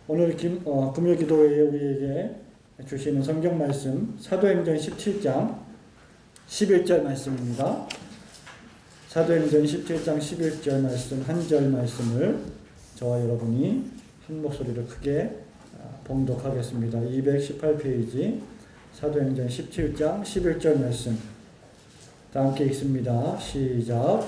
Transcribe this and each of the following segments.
오늘 금요 기도회에 우리에게 주시는 성경 말씀 사도행전 17장 11절 말씀입니다. 사도행전 17장 11절 말씀 한 절 말씀을 저와 여러분이 한 목소리로 크게 봉독하겠습니다. 218페이지 사도행전 17장 11절 말씀 다 함께 읽습니다. 시작.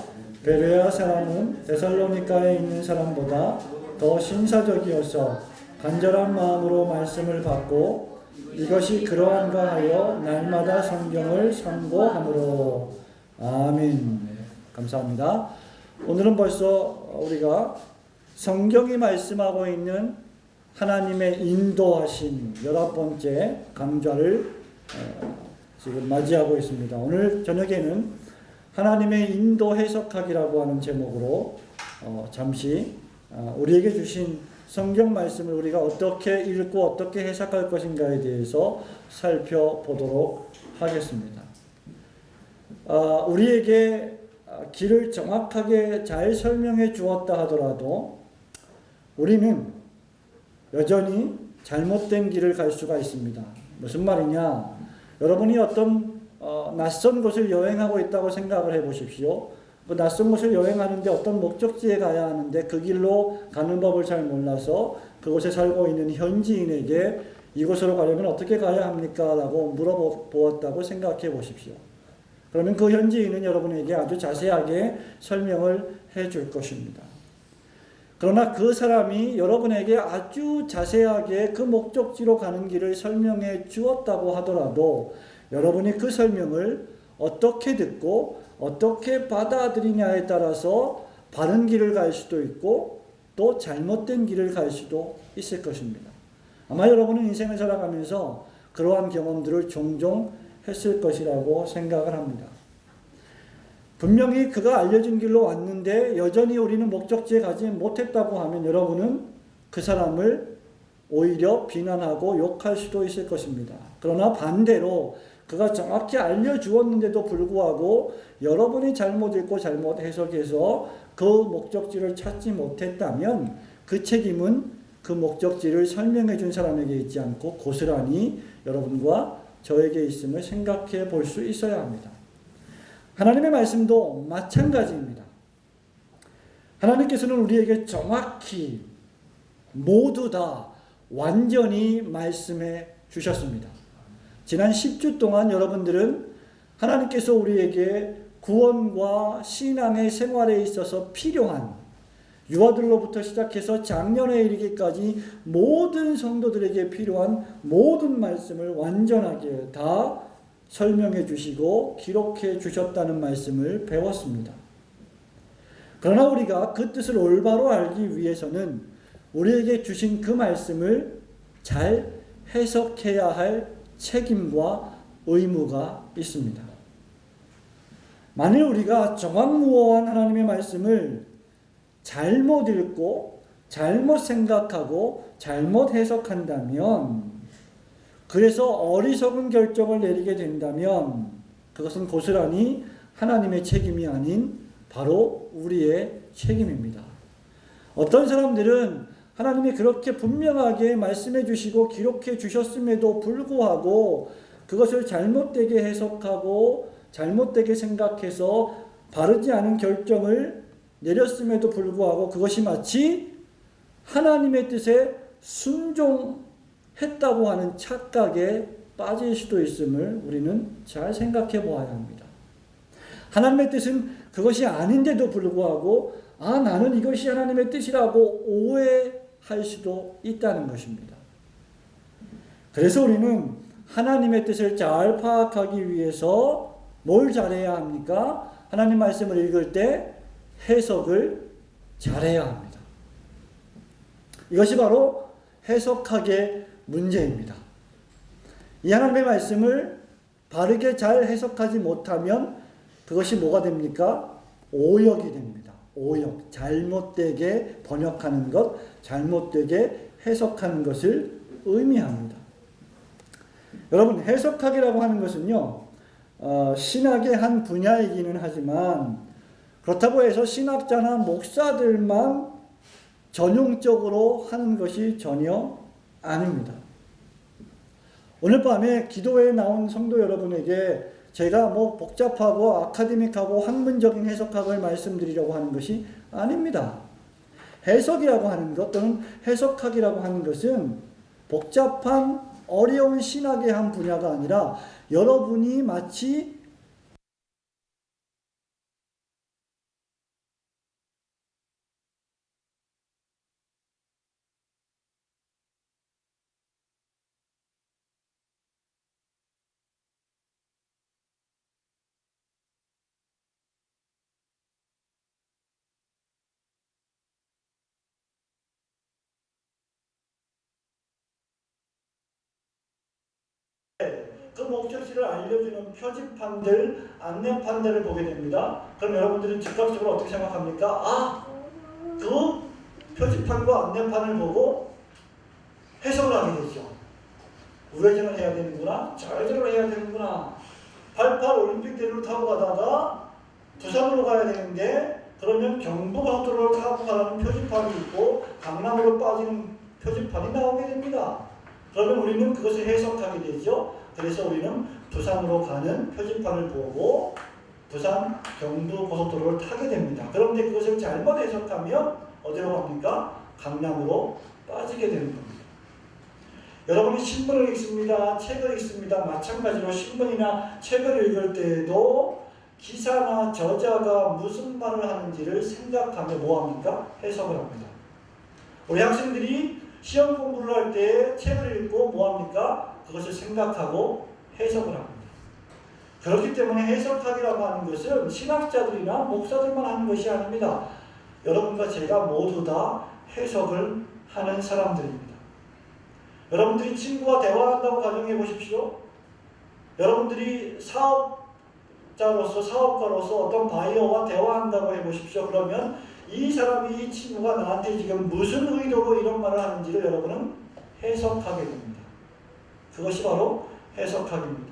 베레아 사람은 데살로니가에 있는 사람보다 더 신사적이어서 간절한 마음으로 말씀을 받고 이것이 그러한가 하여 날마다 성경을 상고하므로. 아멘. 감사합니다. 오늘은 벌써 우리가 성경이 말씀하고 있는 하나님의 인도하심 11번째 강좌를 지금 맞이하고 있습니다. 오늘 저녁에는 하나님의 인도 해석하기라고 하는 제목으로 잠시 우리에게 주신 성경 말씀을 우리가 어떻게 읽고 어떻게 해석할 것인가에 대해서 살펴보도록 하겠습니다. 우리에게 길을 정확하게 잘 설명해 주었다 하더라도 우리는 여전히 잘못된 길을 갈 수가 있습니다. 무슨 말이냐? 여러분이 어떤 낯선 곳을 여행하고 있다고 생각을 해 보십시오. 그 낯선 곳을 여행하는데 어떤 목적지에 가야 하는데 그 길로 가는 법을 잘 몰라서 그곳에 살고 있는 현지인에게 이곳으로 가려면 어떻게 가야 합니까? 라고 물어보았다고 생각해 보십시오. 그러면 그 현지인은 여러분에게 아주 자세하게 설명을 해 줄 것입니다. 그러나 그 사람이 여러분에게 아주 자세하게 그 목적지로 가는 길을 설명해 주었다고 하더라도 여러분이 그 설명을 어떻게 듣고 어떻게 받아들이냐에 따라서 바른 길을 갈 수도 있고 또 잘못된 길을 갈 수도 있을 것입니다. 아마 여러분은 인생을 살아가면서 그러한 경험들을 종종 했을 것이라고 생각을 합니다. 분명히 그가 알려준 길로 왔는데 여전히 우리는 목적지에 가지 못했다고 하면 여러분은 그 사람을 오히려 비난하고 욕할 수도 있을 것입니다. 그러나 반대로 그가 정확히 알려주었는데도 불구하고 여러분이 잘못 읽고 잘못 해석해서 그 목적지를 찾지 못했다면 그 책임은 그 목적지를 설명해 준 사람에게 있지 않고 고스란히 여러분과 저에게 있음을 생각해 볼 수 있어야 합니다. 하나님의 말씀도 마찬가지입니다. 하나님께서는 우리에게 정확히 모두 다 완전히 말씀해 주셨습니다. 지난 10주 동안 여러분들은 하나님께서 우리에게 구원과 신앙의 생활에 있어서 필요한 유아들로부터 시작해서 장년에 이르기까지 모든 성도들에게 필요한 모든 말씀을 완전하게 다 설명해 주시고 기록해 주셨다는 말씀을 배웠습니다. 그러나 우리가 그 뜻을 올바로 알기 위해서는 우리에게 주신 그 말씀을 잘 해석해야 할 책임과 의무가 있습니다. 만일 우리가 정확무어한 하나님의 말씀을 잘못 읽고 잘못 생각하고 잘못 해석한다면 그래서 어리석은 결정을 내리게 된다면 그것은 고스란히 하나님의 책임이 아닌 바로 우리의 책임입니다. 어떤 사람들은 하나님이 그렇게 분명하게 말씀해 주시고 기록해 주셨음에도 불구하고 그것을 잘못되게 해석하고 잘못되게 생각해서 바르지 않은 결정을 내렸음에도 불구하고 그것이 마치 하나님의 뜻에 순종했다고 하는 착각에 빠질 수도 있음을 우리는 잘 생각해 보아야 합니다. 하나님의 뜻은 그것이 아닌데도 불구하고 나는 이것이 하나님의 뜻이라고 오해할 수도 있다는 것입니다. 그래서 우리는 하나님의 뜻을 잘 파악하기 위해서 뭘 잘해야 합니까? 하나님 말씀을 읽을 때 해석을 잘해야 합니다. 이것이 바로 해석학의 문제입니다. 이 하나님의 말씀을 바르게 잘 해석하지 못하면 그것이 뭐가 됩니까? 오역이 됩니다. 오역, 잘못되게 번역하는 것, 잘못되게 해석하는 것을 의미합니다. 여러분, 해석학이라고 하는 것은요, 신학의 한 분야이기는 하지만 그렇다고 해서 신학자나 목사들만 전용적으로 하는 것이 전혀 아닙니다. 오늘 밤에 기도회에 나온 성도 여러분에게 제가 뭐 복잡하고 아카데믹하고 학문적인 해석학을 말씀드리려고 하는 것이 아닙니다. 해석이라고 하는 것 또는 해석학이라고 하는 것은 복잡한 어려운 신학의 한 분야가 아니라 여러분이 마치 그 목적지를 알려주는 표지판들, 안내판들을 보게 됩니다. 그럼 여러분들은 즉각적으로 어떻게 생각합니까? 아, 그 표지판과 안내판을 보고 해석을 하게 되죠. 우회전을 해야 되는구나, 좌회전을 해야 되는구나. 88 올림픽대로를 타고 가다가 부산으로 가야 되는데 그러면 경부고속도로를 타고 가라는 표지판이 있고 강남으로 빠지는 표지판이 나오게 됩니다. 그러면 우리는 그것을 해석하게 되죠. 그래서 우리는 부산으로 가는 표지판을 보고 부산 경부고속도로를 타게 됩니다. 그런데 그것을 잘못 해석하면 어디로 갑니까? 강남으로 빠지게 되는 겁니다. 여러분이 신문을 읽습니다. 책을 읽습니다. 마찬가지로 신문이나 책을 읽을 때에도 기사나 저자가 무슨 말을 하는지를 생각하며 뭐합니까? 해석을 합니다. 우리 학생들이 시험 공부를 할 때 책을 읽고 뭐합니까? 그것을 생각하고 해석을 합니다. 그렇기 때문에 해석학이라고 하는 것은 신학자들이나 목사들만 하는 것이 아닙니다. 여러분과 제가 모두 다 해석을 하는 사람들입니다. 여러분들이 친구와 대화한다고 가정해 보십시오. 여러분들이 사업가로서 어떤 바이어와 대화한다고 해 보십시오. 그러면 이 사람이, 이 친구가 나한테 지금 무슨 의도로 이런 말을 하는지를 여러분은 해석하게 됩니다. 그것이 바로 해석학입니다.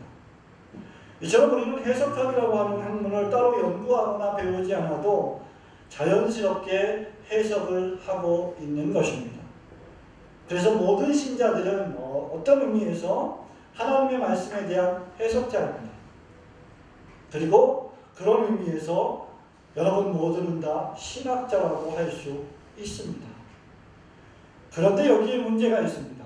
이처럼 우리는 해석학이라고 하는 학문을 따로 연구하거나 배우지 않아도 자연스럽게 해석을 하고 있는 것입니다. 그래서 모든 신자들은 어떤 의미에서 하나님의 말씀에 대한 해석자입니다. 그리고 그런 의미에서 여러분 모두는 다 신학자라고 할 수 있습니다. 그런데 여기에 문제가 있습니다.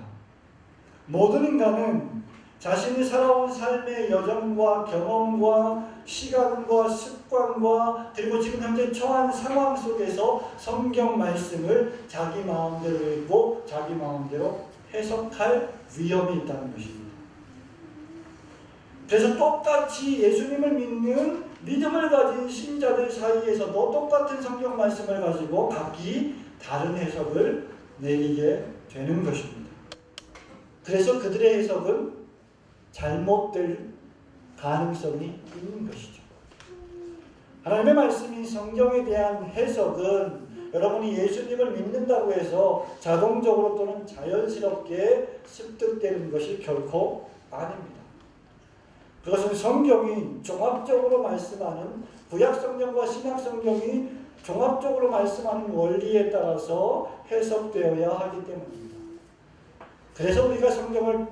모든 인간은 자신이 살아온 삶의 여정과 경험과 시간과 습관과 그리고 지금 현재 처한 상황 속에서 성경 말씀을 자기 마음대로 읽고 자기 마음대로 해석할 위험이 있다는 것입니다. 그래서 똑같이 예수님을 믿는 믿음을 가진 신자들 사이에서도 똑같은 성경 말씀을 가지고 각기 다른 해석을 내리게 되는 것입니다. 그래서 그들의 해석은 잘못될 가능성이 있는 것이죠. 하나님의 말씀인 성경에 대한 해석은 여러분이 예수님을 믿는다고 해서 자동적으로 또는 자연스럽게 습득되는 것이 결코 아닙니다. 그것은 성경이 종합적으로 말씀하는 구약성경과 신약성경이 종합적으로 말씀하는 원리에 따라서 해석되어야 하기 때문입니다. 그래서 우리가 성경을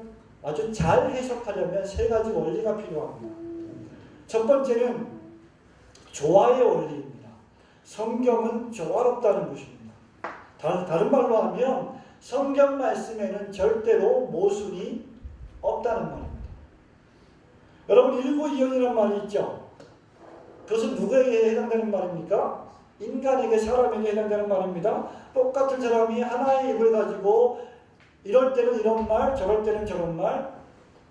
아주 잘 해석하려면 세 가지 원리가 필요합니다. 첫 번째는 조화의 원리입니다. 성경은 조화롭다는 것입니다. 다른 말로 하면 성경 말씀에는 절대로 모순이 없다는 말입니다. 여러분 일구이연이라는 말이 있죠. 그것은 누구에게 해당되는 말입니까? 인간에게, 사람에게 해당되는 말입니다. 똑같은 사람이 하나의 입을 가지고 이럴 때는 이런 말, 저럴 때는 저런 말,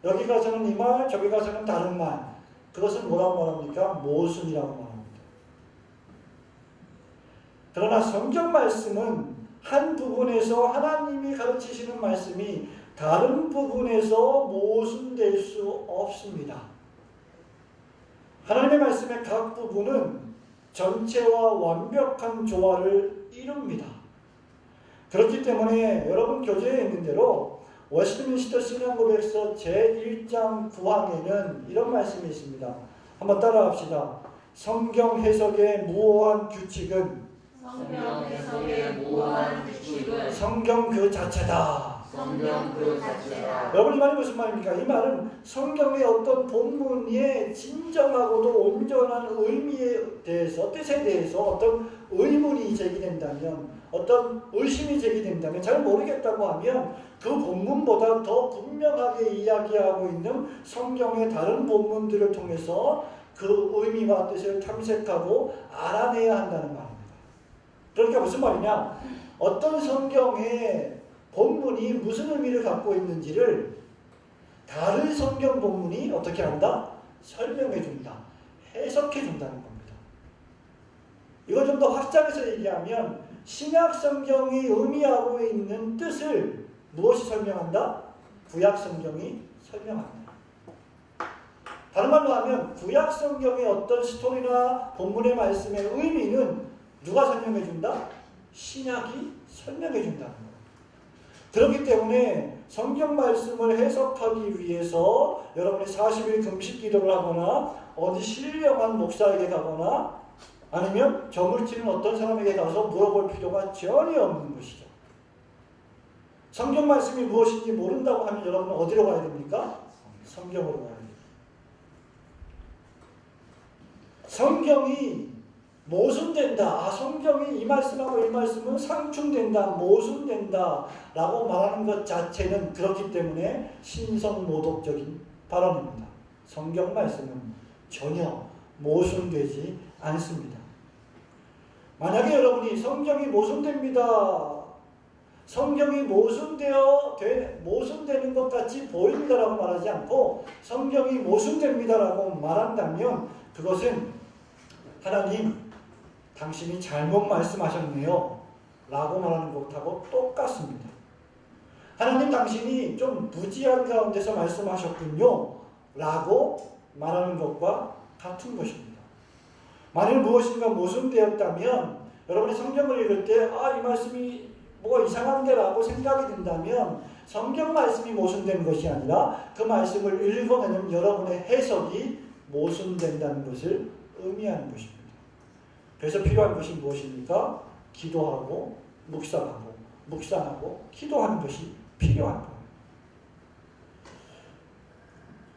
여기 가서는 이 말, 저기 가서는 다른 말. 그것은 뭐라고 말합니까? 모순이라고 말합니다. 그러나 성경 말씀은 한 부분에서 하나님이 가르치시는 말씀이 다른 부분에서 모순될 수 없습니다. 하나님의 말씀의 각 부분은 전체와 완벽한 조화를 이룹니다. 그렇기 때문에 여러분 교재에 있는 대로 워스트민스터 신앙고백서 제1장 9항에는 이런 말씀이 있습니다. 한번 따라합시다. 성경 해석의 무오한 규칙은 성경 해석의 모호한 규칙은 성경 그 자체다. 성경 그 자체다. 여러분, 이 말이 무슨 말입니까? 이 말은 성경의 어떤 본문의 진정하고도 온전한 의미에 대해서, 뜻에 대해서 어떤 의문이 제기된다면, 어떤 의심이 제기된다면, 잘 모르겠다고 하면 그 본문보다 더 분명하게 이야기하고 있는 성경의 다른 본문들을 통해서 그 의미와 뜻을 탐색하고 알아내야 한다는 말입니다. 그러니까 무슨 말이냐? 어떤 성경의 본문이 무슨 의미를 갖고 있는지를 다른 성경 본문이 어떻게 한다? 설명해 준다. 해석해 준다는 겁니다. 이걸 좀 더 확장해서 얘기하면 신약 성경이 의미하고 있는 뜻을 무엇이 설명한다? 구약 성경이 설명한다. 다른 말로 하면 구약 성경의 어떤 스토리나 본문의 말씀의 의미는 누가 설명해 준다? 신약이 설명해 준다는 거예요. 그렇기 때문에 성경 말씀을 해석하기 위해서 여러분이 40일 금식 기도를 하거나 어디 신령한 목사에게 가거나 아니면 점을 치는 어떤 사람에게 가서 물어볼 필요가 전혀 없는 것이죠. 성경 말씀이 무엇인지 모른다고 하면 여러분은 어디로 가야 됩니까? 성경으로 가야 됩니다. 성경이 모순된다. 성경이 이 말씀하고 이 말씀은 상충된다, 모순된다 라고 말하는 것 자체는 그렇기 때문에 신성모독적인 발언입니다. 성경 말씀은 전혀 모순되지 않습니다. 만약에 여러분이 성경이 모순됩니다, 성경이 모순되는 것 같이 보인다라고 말하지 않고 성경이 모순됩니다라고 말한다면 그것은 하나님 당신이 잘못 말씀하셨네요 라고 말하는 것하고 똑같습니다. 하나님 당신이 좀 무지한 가운데서 말씀하셨군요 라고 말하는 것과 같은 것입니다. 만일 무엇인가 모순되었다면 여러분이 성경을 읽을 때 이 말씀이 뭐가 이상한데 라고 생각이 든다면 성경 말씀이 모순된 것이 아니라 그 말씀을 읽어내는 여러분의 해석이 모순된다는 것을 의미하는 것입니다. 그래서 필요한 것이 무엇입니까? 기도하고 묵상하고 기도하는 것이 필요한 거예요.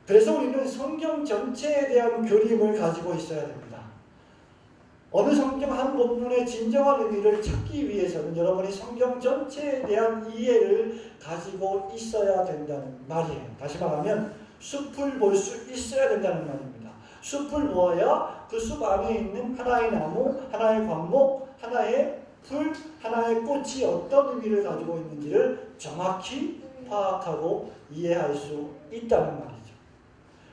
그래서 우리는 성경 전체에 대한 그림을 가지고 있어야 됩니다. 어느 성경 한 본문의 진정한 의미를 찾기 위해서는 여러분이 성경 전체에 대한 이해를 가지고 있어야 된다는 말이에요. 다시 말하면 숲을 볼 수 있어야 된다는 말입니다. 숲을 보아야 그 숲 안에 있는 하나의 나무, 하나의 관목, 하나의 풀, 하나의 꽃이 어떤 의미를 가지고 있는지를 정확히 파악하고 이해할 수 있다는 말이죠.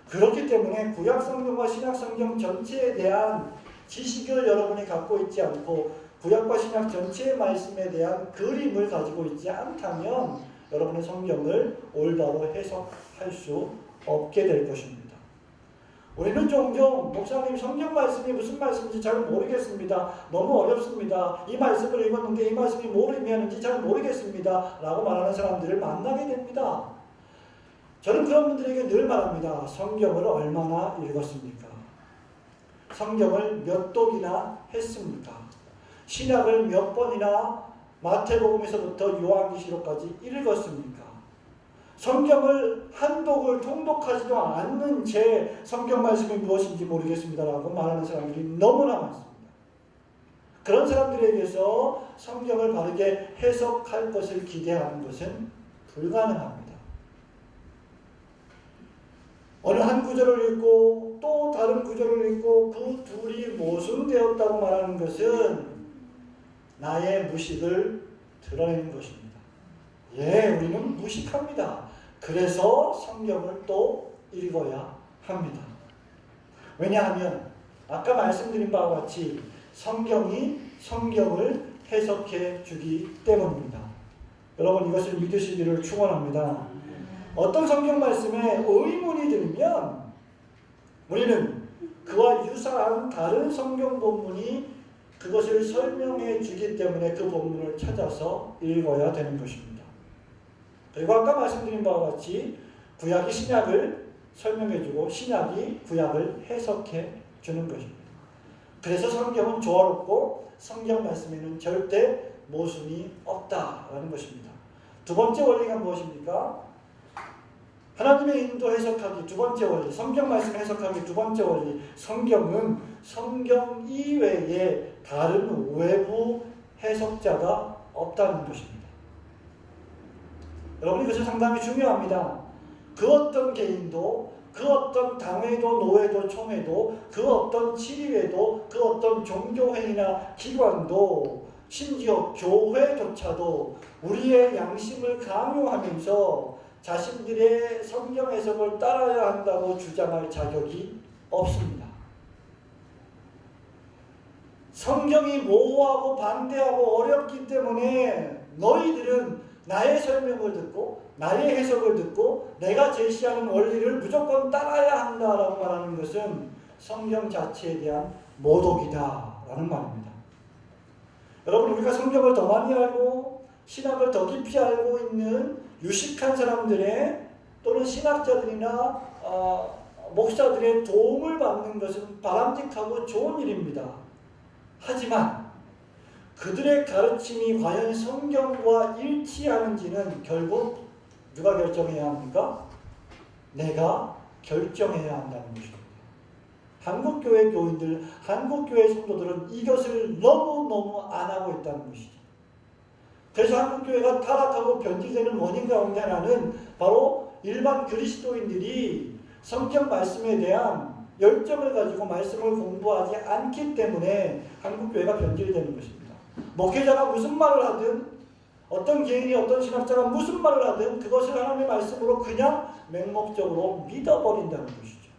그렇기 때문에 구약 성경과 신약 성경 전체에 대한 지식을 여러분이 갖고 있지 않고 구약과 신약 전체의 말씀에 대한 그림을 가지고 있지 않다면 여러분의 성경을 올바로 해석할 수 없게 될 것입니다. 우리는 종종 목사님 성경 말씀이 무슨 말씀인지 잘 모르겠습니다. 너무 어렵습니다. 이 말씀을 읽었는데 이 말씀이 뭘 의미하는지 잘 모르겠습니다. 라고 말하는 사람들을 만나게 됩니다. 저는 그런 분들에게 늘 말합니다. 성경을 얼마나 읽었습니까? 성경을 몇 독이나 했습니까? 신약을 몇 번이나 마태복음에서부터 요한계시록까지 읽었습니까? 성경을 한 독을 통독하지도 않는 채 성경 말씀이 무엇인지 모르겠습니다라고 말하는 사람들이 너무나 많습니다. 그런 사람들에게서 성경을 바르게 해석할 것을 기대하는 것은 불가능합니다. 어느 한 구절을 읽고 또 다른 구절을 읽고 그 둘이 모순되었다고 말하는 것은 나의 무식을 드러내는 것입니다. 우리는 무식합니다. 그래서 성경을 또 읽어야 합니다. 왜냐하면 아까 말씀드린 바와 같이 성경이 성경을 해석해 주기 때문입니다. 여러분 이것을 믿으시기를 축원합니다. 어떤 성경 말씀에 의문이 들면 우리는 그와 유사한 다른 성경 본문이 그것을 설명해 주기 때문에 그 본문을 찾아서 읽어야 되는 것입니다. 그리고 아까 말씀드린 바와 같이 구약이 신약을 설명해 주고 신약이 구약을 해석해 주는 것입니다. 그래서 성경은 조화롭고 성경 말씀에는 절대 모순이 없다라는 것입니다. 두 번째 원리가 무엇입니까? 하나님의 인도 해석하기 두 번째 원리, 성경 말씀 해석하기 두 번째 원리, 성경은 성경 이외에 다른 외부 해석자가 없다는 것입니다. 여러분 이것은 상당히 중요합니다. 그 어떤 개인도, 그 어떤 당회도, 노회도, 총회도, 그 어떤 치리회도, 그 어떤 종교회의나 기관도, 심지어 교회조차도 우리의 양심을 강요하면서 자신들의 성경 해석을 따라야 한다고 주장할 자격이 없습니다. 성경이 모호하고 반대하고 어렵기 때문에 너희들은 나의 설명을 듣고 나의 해석을 듣고 내가 제시하는 원리를 무조건 따라야 한다라고 말하는 것은 성경 자체에 대한 모독이다라는 말입니다. 여러분 우리가 성경을 더 많이 알고 신학을 더 깊이 알고 있는 유식한 사람들의 또는 신학자들이나 목사들의 도움을 받는 것은 바람직하고 좋은 일입니다. 하지만 그들의 가르침이 과연 성경과 일치하는지는 결국 누가 결정해야 합니까? 내가 결정해야 한다는 것입니다. 한국교회 교인들, 한국교회 성도들은 이것을 너무너무 안 하고 있다는 것이죠. 그래서 한국교회가 타락하고 변질되는 원인 가운데 하나는 바로 일반 그리스도인들이 성경 말씀에 대한 열정을 가지고 말씀을 공부하지 않기 때문에 한국교회가 변질되는 것입니다. 목회자가 무슨 말을 하든 어떤 개인이 어떤 신학자가 무슨 말을 하든 그것을 하나님의 말씀으로 그냥 맹목적으로 믿어버린다는 것이죠.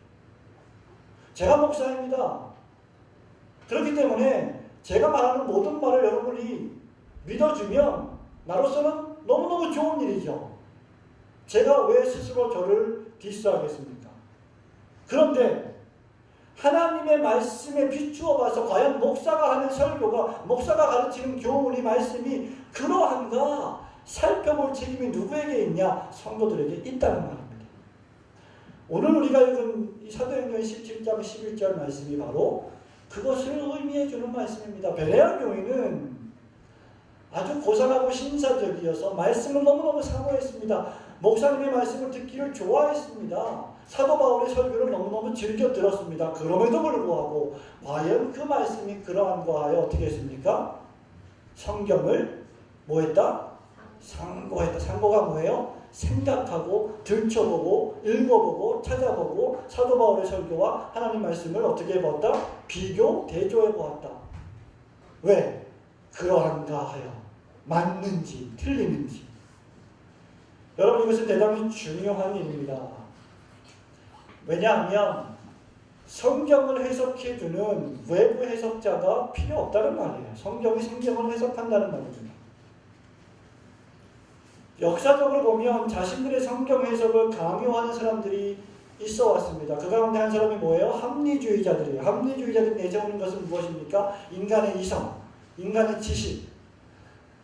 제가 목사입니다. 그렇기 때문에 제가 말하는 모든 말을 여러분이 믿어주면 나로서는 너무너무 좋은 일이죠. 제가 왜 스스로 저를 디스하겠습니까? 그런데 하나님의 말씀에 비추어 봐서 과연 목사가 하는 설교가, 목사가 가르치는 교훈이, 말씀이 그러한가 살펴볼 책임이 누구에게 있냐? 성도들에게 있다는 말입니다. 오늘 우리가 읽은 이 사도행전 17장 11절 말씀이 바로 그것을 의미해 주는 말씀입니다. 베레아 교회는 아주 고상하고 신사적이어서 말씀을 너무너무 사모했습니다. 목사님의 말씀을 듣기를 좋아했습니다. 사도 바울의 설교를 너무너무 즐겨 들었습니다. 그럼에도 불구하고 과연 그 말씀이 그러한가 하여 어떻게 했습니까? 성경을 뭐했다? 상고했다. 상고가 뭐예요? 생각하고 들춰보고 읽어보고 찾아보고 사도 바울의 설교와 하나님 말씀을 어떻게 해보았다? 비교, 대조해보았다. 왜? 그러한가 하여 맞는지 틀리는지. 여러분 이것은 대단히 중요한 일입니다. 왜냐하면 성경을 해석해주는 외부 해석자가 필요 없다는 말이에요. 성경이 성경을 해석한다는 말입니다. 역사적으로 보면 자신들의 성경 해석을 강요하는 사람들이 있어 왔습니다. 그 가운데 한 사람이 뭐예요? 합리주의자들이에요. 합리주의자들이 내세우는 것은 무엇입니까? 인간의 이성, 인간의 지식,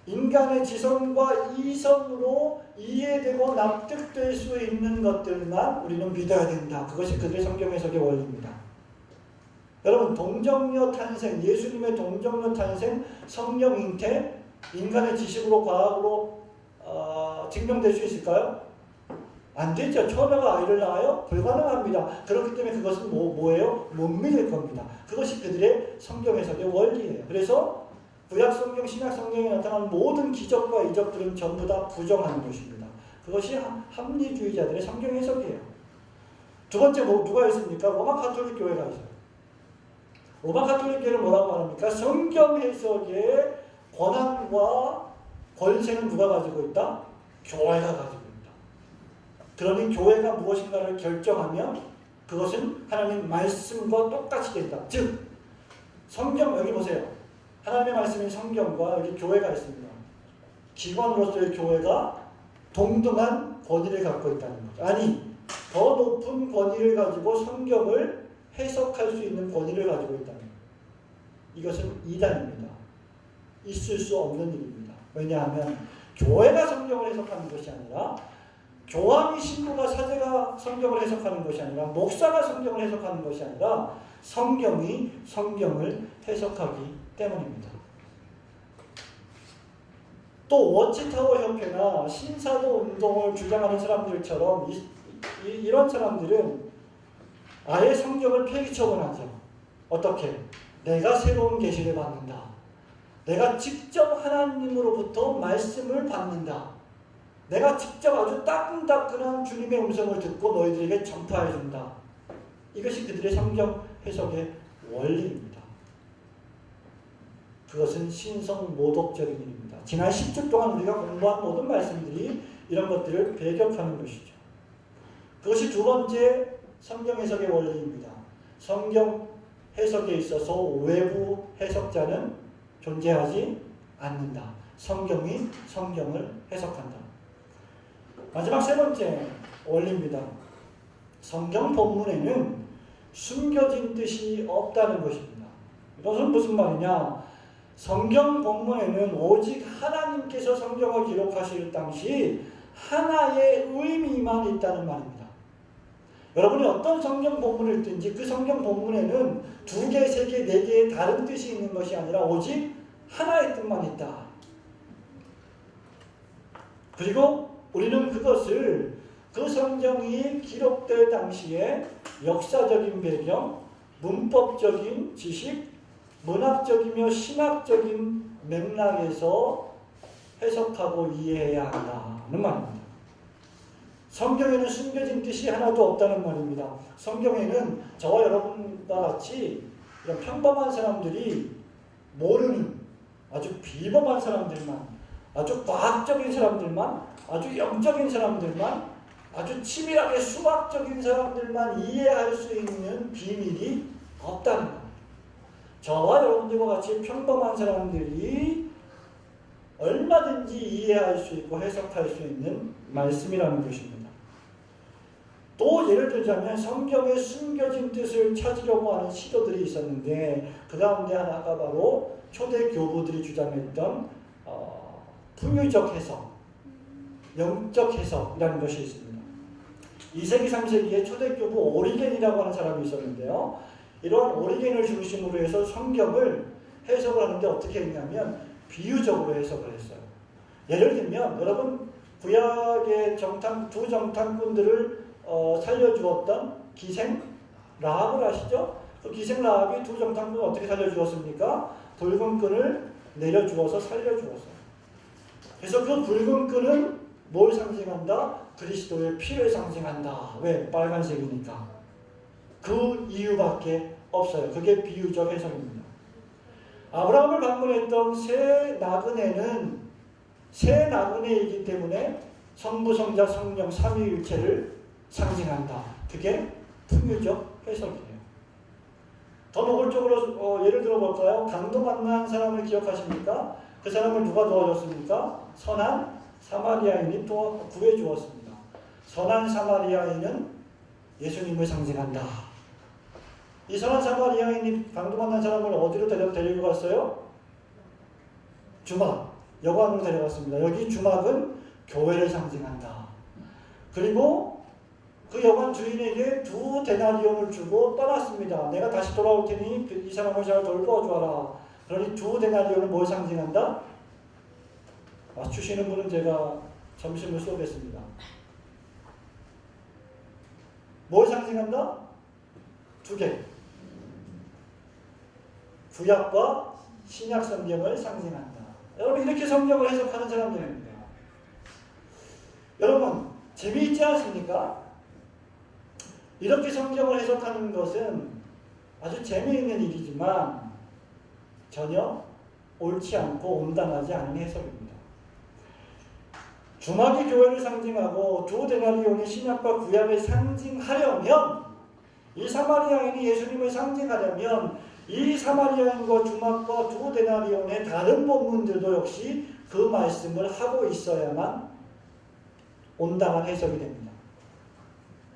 인간의 지성과 이성으로 이해되고 납득될 수 있는 것들만 우리는 믿어야 된다. 그것이 그들의 성경 해석의 원리입니다. 여러분 동정녀 탄생, 예수님의 동정녀 탄생, 성령 잉태, 인간의 지식으로 과학으로 증명될 수 있을까요? 안 되죠. 처녀가 아이를 낳아요? 불가능합니다. 그렇기 때문에 그것은 뭐예요? 못 믿을 겁니다. 그것이 그들의 성경 해석의 원리예요. 그래서 구약 성경, 신약 성경에 나타나는 모든 기적과 이적들은 전부 다 부정하는 것입니다. 그것이 합리주의자들의 성경 해석이에요. 두 번째 누가 있습니까? 로마 가톨릭 교회가 있어요. 로마 가톨릭 교회는 뭐라고 말합니까? 성경 해석의 권한과 권세는 누가 가지고 있다? 교회가 가지고 있다. 그러니 교회가 무엇인가를 결정하면 그것은 하나님 말씀과 똑같이 된다. 즉 성경 여기 보세요. 하나님의 말씀인 성경과 여기 교회가 있습니다. 기관으로서의 교회가 동등한 권위를 갖고 있다는 거죠. 아니, 더 높은 권위를 가지고 성경을 해석할 수 있는 권위를 가지고 있다는 거예요. 이것은 이단입니다. 있을 수 없는 일입니다. 왜냐하면 교회가 성경을 해석하는 것이 아니라 교황이 신부가 사제가 성경을 해석하는 것이 아니라 목사가 성경을 해석하는 것이 아니라 성경이 성경을 해석하기 때문입니다. 또 워치타워 협회나 신사도 운동을 주장하는 사람들처럼 이런 사람들은 아예 성경을 폐기처분하죠. 어떻게? 내가 새로운 계시를 받는다. 내가 직접 하나님으로부터 말씀을 받는다. 내가 직접 아주 따끈따끈한 주님의 음성을 듣고 너희들에게 전파해준다. 이것이 그들의 성경 해석의 원리입니다. 그것은 신성 모독적인 일입니다. 지난 10주 동안 우리가 공부한 모든 말씀들이 이런 것들을 배격하는 것이죠. 그것이 두 번째 성경 해석의 원리입니다. 성경 해석에 있어서 외부 해석자는 존재하지 않는다. 성경이 성경을 해석한다. 마지막 세 번째 원리입니다. 성경 본문에는 숨겨진 뜻이 없다는 것입니다. 이것은 무슨 말이냐? 성경 본문에는 오직 하나님께서 성경을 기록하실 당시 하나의 의미만 있다는 말입니다. 여러분이 어떤 성경 본문을 읽든지 그 성경 본문에는 2개, 3개, 4개의 다른 뜻이 있는 것이 아니라 오직 하나의 뜻만 있다. 그리고 우리는 그것을 그 성경이 기록될 당시에 역사적인 배경, 문법적인 지식, 문학적이며 신학적인 맥락에서 해석하고 이해해야 한다는 말입니다. 성경에는 숨겨진 뜻이 하나도 없다는 말입니다. 성경에는 저와 여러분과 같이 이런 평범한 사람들이 모르는 아주 비범한 사람들만, 아주 과학적인 사람들만, 아주 영적인 사람들만, 아주 치밀하게 수학적인 사람들만 이해할 수 있는 비밀이 없다는 겁니다. 저와 여러분들과 같이 평범한 사람들이 얼마든지 이해할 수 있고 해석할 수 있는 말씀이라는 것입니다. 또 예를 들자면 성경의 숨겨진 뜻을 찾으려고 하는 시도들이 있었는데 그 가운데 하나가 바로 초대 교부들이 주장했던 풍유적 해석, 영적 해석이라는 것이 있습니다. 2세기, 3세기에 초대 교부 오리겐이라고 하는 사람이 있었는데요. 이러한 오리겐을 중심으로 해서 성경을 해석을 하는데 어떻게 했냐면 비유적으로 해석을 했어요. 예를 들면 여러분 구약의 두 정탐꾼들을 살려주었던 기생 라합을 아시죠? 그 기생 라합이 두 정탐꾼을 어떻게 살려주었습니까? 붉은 끈을 내려주어서 살려주었어요. 그래서 그 붉은 끈은 뭘 상징한다? 그리스도의 피를 상징한다. 왜? 빨간색이니까. 그 이유밖에 없어요. 그게 비유적 해석입니다. 아브라함을 방문했던 새 나그네는 새 나그네이기 때문에 성부, 성자, 성령 삼위일체를 상징한다. 그게 풍유적 해석이에요. 더 노골적으로 예를 들어볼까요? 강도 만난 사람을 기억하십니까? 그 사람을 누가 도와줬습니까? 선한 사마리아인이 구해주었습니다. 선한 사마리아인은 예수님을 상징한다. 이 선한 사마리아인이 강도 만난 사람을 어디로 데리고 갔어요? 주막, 여관으로 데려갔습니다. 여기 주막은 교회를 상징한다. 그리고 그 여관 주인에게 2 데나리온을 주고 떠났습니다. 내가 다시 돌아올 테니 이 사람을 잘 돌보아주어라. 그러니 2 데나리온은 뭘 상징한다? 맞추시는 분은 제가 점심을 쏘겠습니다. 뭘 상징한다? 2개. 구약과 신약 성경을 상징한다. 여러분 이렇게 성경을 해석하는 사람들입니다. 여러분 재미있지 않습니까? 이렇게 성경을 해석하는 것은 아주 재미있는 일이지만 전혀 옳지 않고 온당하지 않은 해석입니다. 주막이 교회를 상징하고 2 데나리온이 신약과 구약을 상징하려면 이 사마리아인이 예수님을 상징하려면 이 사마리아인과 주막과 2 데나리온의 다른 본문들도 역시 그 말씀을 하고 있어야만 온당한 해석이 됩니다.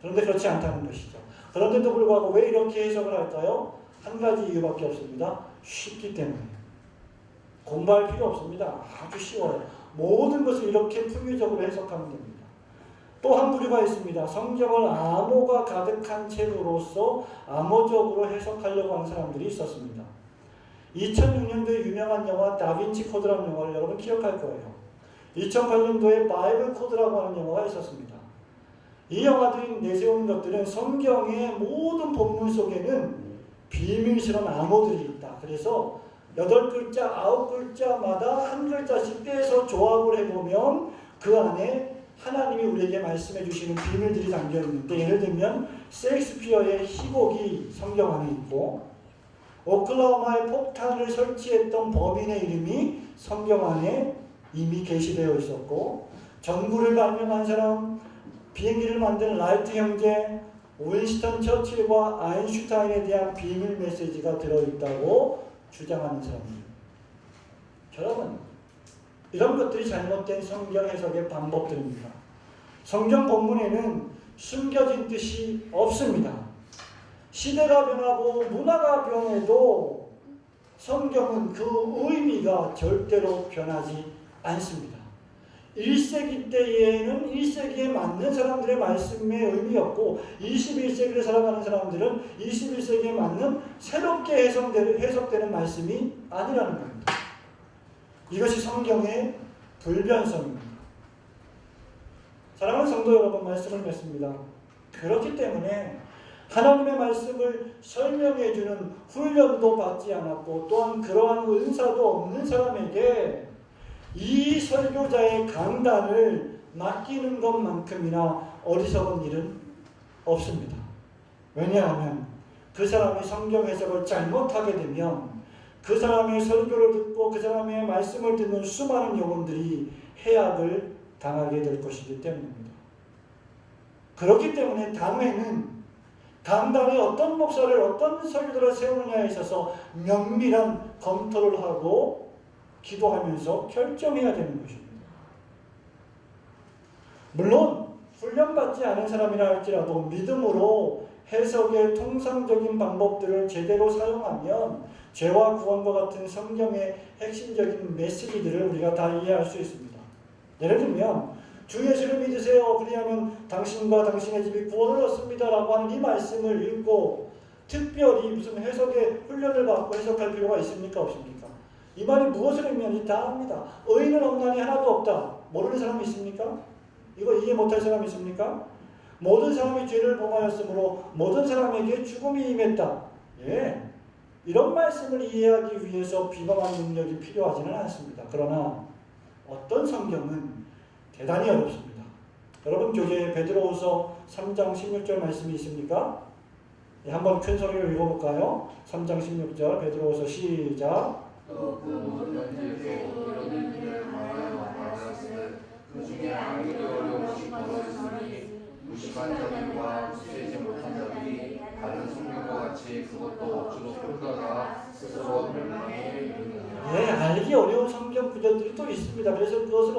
그런데 그렇지 않다는 것이죠. 그런데도 불구하고 왜 이렇게 해석을 할까요? 한 가지 이유밖에 없습니다. 쉽기 때문에. 공부할 필요 없습니다. 아주 쉬워요. 모든 것을 이렇게 풍유적으로 해석하면 됩니다. 또 한 부류가 있습니다. 성경을 암호가 가득한 책으로서 암호적으로 해석하려고 하는 사람들이 있었습니다. 2006년도에 유명한 영화 다빈치 코드라는 영화를 여러분 기억할 거예요. 2008년도에 바이블 코드라고 하는 영화가 있었습니다. 이 영화들이 내세우는 것들은 성경의 모든 본문 속에는 비밀스러운 암호들이 있다. 그래서 8글자, 9글자마다 한 글자씩 떼서 조합을 해보면 그 안에 하나님이 우리에게 말씀해 주시는 비밀들이 담겨 있는데, 예를 들면 셰익스피어의 희곡이 성경 안에 있고, 오클라호마에 폭탄을 설치했던 범인의 이름이 성경 안에 이미 게시되어 있었고, 전구를 발명한 사람, 비행기를 만든 라이트 형제, 윈스턴 처칠과 아인슈타인에 대한 비밀 메시지가 들어있다고 주장하는 사람들. 여러분, 이런 것들이 잘못된 성경 해석의 방법들입니다. 성경 본문에는 숨겨진 뜻이 없습니다. 시대가 변하고 문화가 변해도 성경은 그 의미가 절대로 변하지 않습니다. 1세기 때에는 1세기에 맞는 사람들의 말씀의 의미였고, 21세기를 살아가는 사람들은 21세기에 맞는 새롭게 해석되는 말씀이 아니라는 겁니다. 이것이 성경의 불변성입니다. 사랑하는 성도 여러분, 말씀을 맺습니다. 그렇기 때문에 하나님의 말씀을 설명해주는 훈련도 받지 않았고, 또한 그러한 은사도 없는 사람에게 이 설교자의 강단을 맡기는 것만큼이나 어리석은 일은 없습니다. 왜냐하면 그 사람이 성경 해석을 잘못하게 되면 그 사람의 설교를 듣고 그 사람의 말씀을 듣는 수많은 영혼들이 해악을 당하게 될 것이기 때문입니다. 그렇기 때문에 당회는 강단에 어떤 목사를, 어떤 설교자를 세우느냐에 있어서 면밀한 검토를 하고 기도하면서 결정해야 되는 것입니다. 물론 훈련받지 않은 사람이라 할지라도 믿음으로 해석의 통상적인 방법들을 제대로 사용하면 죄와 구원과 같은 성경의 핵심적인 메시지들을 우리가 다 이해할 수 있습니다. 예를 들면 주 예수를 믿으세요. 그리하면 당신과 당신의 집이 구원을 얻습니다 라고 하는 이 말씀을 읽고 특별히 무슨 해석의 훈련을 받고 해석할 필요가 있습니까? 없습니까? 이 말이 무엇을 의미하는지 다 압니다. 의인은 없나니 하나도 없다. 모르는 사람이 있습니까? 이거 이해 못할 사람이 있습니까? 모든 사람이 죄를 범하였으므로 모든 사람에게 죽음이 임했다. 예, 이런 말씀을 이해하기 위해서 비범한 능력이 필요하지는 않습니다. 그러나 어떤 성경은 대단히 어렵습니다. 여러분 교재에 베드로후서 3장 16절 말씀이 있습니까? 예, 한번 큰 소리로 읽어볼까요? 3장 16절 베드로후서 시작. 또 그 모든 면들에서 이런 일들을 말하여 말하였으되 그 중에 알기 어려운 것이 벌어졌으니 무식한 자들과 굳세지 못한 자들이 다른 성경과 같이 그것도 억지로 풀다가 스스로 멸망에 이르느니라. 예, 알기 어려운 성경 구절들이 또 있습니다. 그래서 그것을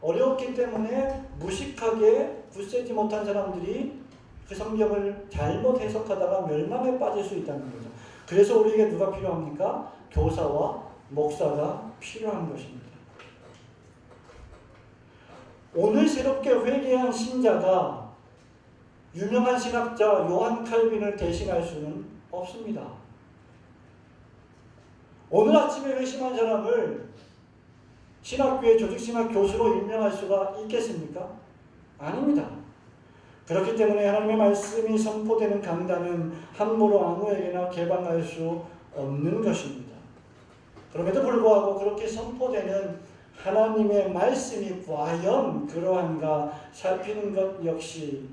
어렵기 때문에 무식하게 굳세지 못한 사람들이 그 성경을 잘못 해석하다가 멸망에 빠질 수 있다는 거죠. 그래서 우리에게 누가 필요합니까? 교사와 목사가 필요한 것입니다. 오늘 새롭게 회개한 신자가 유명한 신학자 요한 칼빈을 대신할 수는 없습니다. 오늘 아침에 회심한 사람을 신학교의 조직신학 교수로 임명할 수가 있겠습니까? 아닙니다. 그렇기 때문에 하나님의 말씀이 선포되는 강단은 함부로 아무에게나 개방할 수 없는 것입니다. 그럼에도 불구하고 그렇게 선포되는 하나님의 말씀이 과연 그러한가 살피는 것 역시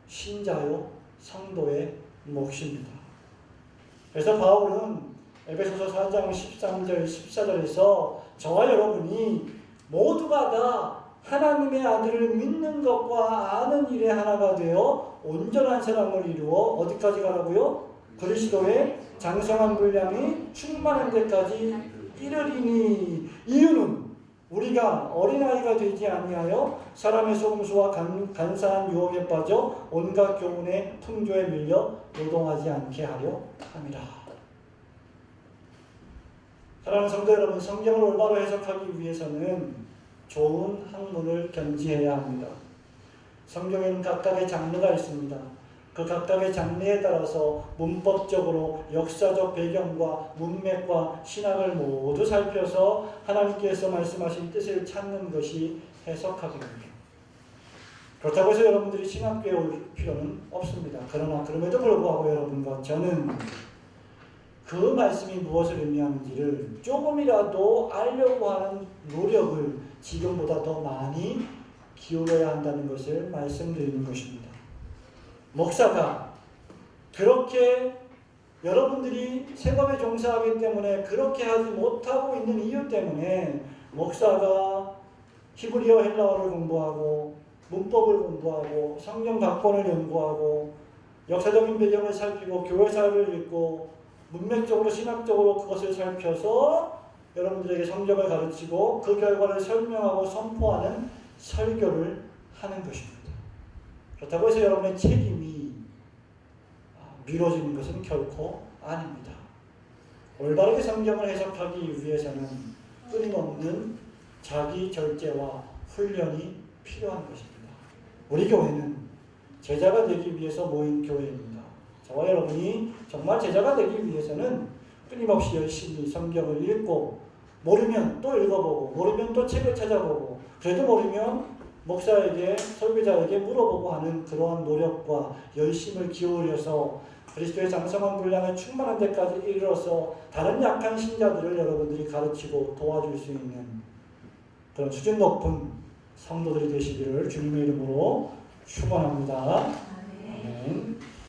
신자요 성도의 몫입니다. 그래서 바울은 에베소서 4장 13절 14절에서 저와 여러분이 모두가 다 하나님의 아들을 믿는 것과 아는 일에 하나가 되어 온전한 사람을 이루어 어디까지 가라고요? 그리스도의 장성한 분량이 충만한 데까지 이르리니. 이유는 우리가 어린아이가 되지 아니하여 사람의 속임수와 간사한 유혹에 빠져 온갖 교훈의 풍조에 밀려 노동하지 않게 하려 함이라. 사랑하는 성도 여러분, 성경을 올바로 해석하기 위해서는 좋은 학문을 겸지해야 합니다. 성경에는 각각의 장르가 있습니다. 그 각각의 장르에 따라서 문법적으로 역사적 배경과 문맥과 신학을 모두 살펴서 하나님께서 말씀하신 뜻을 찾는 것이 해석학입니다. 그렇다고 해서 여러분들이 신학교에 올 필요는 없습니다. 그러나 그럼에도 불구하고 여러분과 저는 그 말씀이 무엇을 의미하는지를 조금이라도 알려고 하는 노력을 지금보다 더 많이 기울여야 한다는 것을 말씀드리는 것입니다. 목사가 그렇게 여러분들이 세법에 종사하기 때문에 그렇게 하지 못하고 있는 이유 때문에 목사가 히브리어 헬라어를 공부하고 문법을 공부하고 성경 각본을 연구하고 역사적인 배경을 살피고 교회사를 읽고 문맥적으로 신학적으로 그것을 살펴서 여러분들에게 성경을 가르치고 그 결과를 설명하고 선포하는 설교를 하는 것입니다. 그렇다고 해서 여러분의 책임이 미뤄지는 것은 결코 아닙니다. 올바르게 성경을 해석하기 위해서는 끊임없는 자기 절제와 훈련이 필요한 것입니다. 우리 교회는 제자가 되기 위해서 모인 교회입니다. 저와 여러분이 정말 제자가 되기 위해서는 끊임없이 열심히 성경을 읽고 모르면 또 읽어보고 모르면 또 책을 찾아보고 그래도 모르면 목사에게 설교자에게 물어보고 하는 그러한 노력과 열심을 기울여서 그리스도의 장성한 분량에 충만한 데까지 이르러서 다른 약한 신자들을 여러분들이 가르치고 도와줄 수 있는 그런 수준 높은 성도들이 되시기를 주님의 이름으로 축원합니다. 아멘.